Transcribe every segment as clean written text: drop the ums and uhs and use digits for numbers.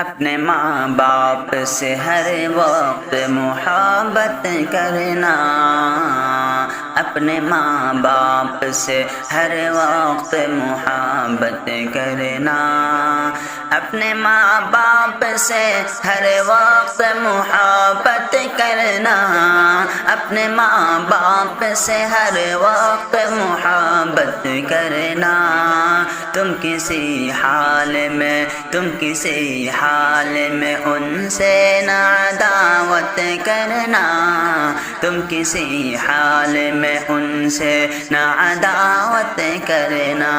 اپنے ماں باپ سے ہر وقت محبت کرنا، اپنے ماں باپ سے ہر وقت محبت کرنا، اپنے ماں باپ سے ہر وقت محبت کرنا، اپنے ماں باپ سے ہر وقت محبت کرنا۔ تم کسی حال میں ان سے نہ عداوت کرنا، تم کسی حال میں ان سے نہ عداوت کرنا۔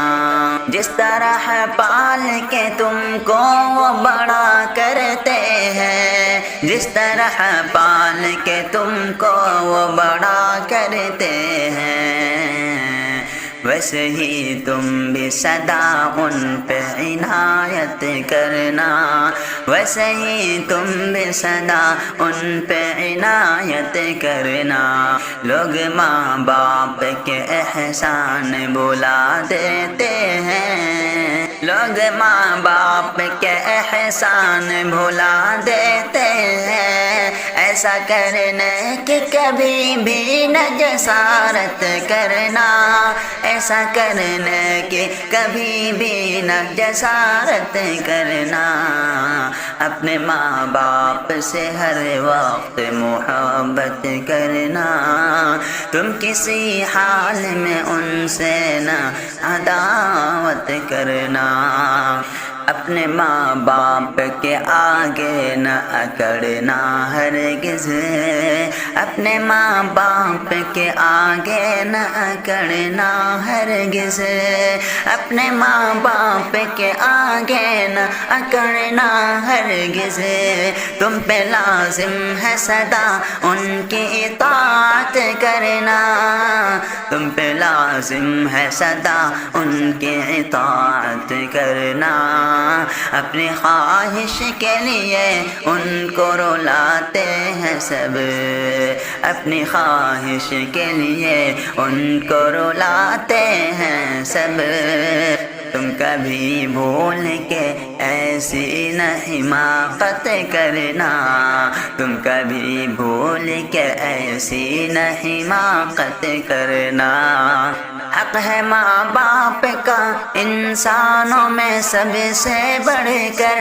جس طرح پال کے تم کو وہ بڑا کرتے ہیں، جس طرح پال کے تم کو وہ بڑا کرتے ہیں، ویسے ہی تم بھی سدا ان پہ عنایت کرنا، ویسے ہی تم بھی سدا ان پہ عنایت کرنا۔ لوگ ماں باپ کے احسان بھلا دیتے ہیں، لوگ ماں باپ کے احسان بھلا دیتے ہیں، ایسا کرنے کہ کبھی بھی نہ جسارت کرنا، ایسا کرنے کی کبھی بھی نہ جسارت کرنا۔ اپنے ماں باپ سے ہر وقت محبت کرنا، تم کسی حال میں ان سے نہ عداوت کرنا۔ اپنے ماں باپ کے آگے نہ اکڑنا ہرگز، اپنے ماں باپ کے آگے نہ اکڑنا ہرگز، اپنے ماں باپ کے آگے نہ اکڑنا ہرگز۔ تم پہ لازم ہے سدا ان کی اطاعت کرنا، تم پہ لازم ہے سدا ان کی اطاعت کرنا۔ اپنی خواہش کے لیے ان کو رلاتے ہیں سب، اپنی خواہش کے لیے ان کو رلاتے ہیں سب۔ تم کبھی بھول کے ایسی نہ حماقت کرنا، تم کبھی بھول کے ایسی نہ حماقت کرنا۔ حق ہے ماں باپ کا انسانوں میں سب سے بڑھ کر،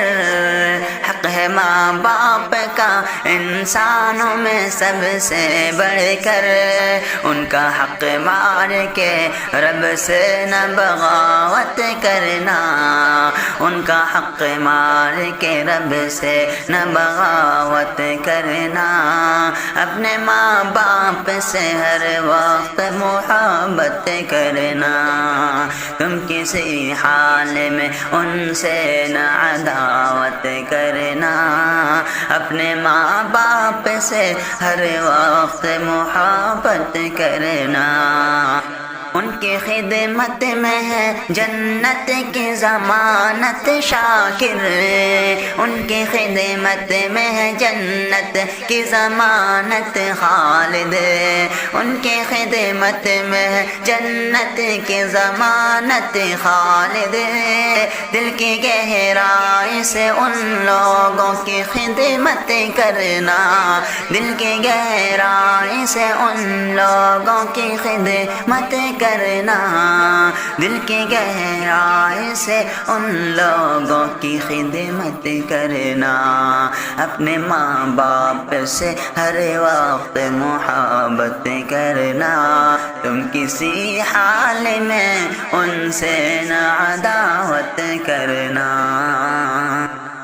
حق ہے ماں باپ کا انسانوں میں سب سے بڑھ کر، ان کا حق مار کے رب سے نہ بغاوت کرنا، ان کا حق مار کے رب سے نہ بغاوت کرنا۔ اپنے ماں باپ سے ہر وقت محبت کرنا، تم کسی حال میں ان سے نہ عداوت کرنا، اپنے ماں باپ سے ہر وقت محبت کرنا۔ ان کی خدمت میں ہے جنت کی ضمانت شاکر، ان کی خدمت میں ہے جنت کی ضمانت خالد، ان کی خدمت میں ہے جنت کی ضمانت خالد۔ دل کی گہرائی سے ان لوگوں کی خدمت کرنا، دل کی گہرائی سے ان لوگوں کی خدمت کرنا، دل کی گہرائی سے ان لوگوں کی خدمت کرنا۔ اپنے ماں باپ سے ہر وقت محبت کرنا، تم کسی حال میں ان سے نہ عداوت کرنا۔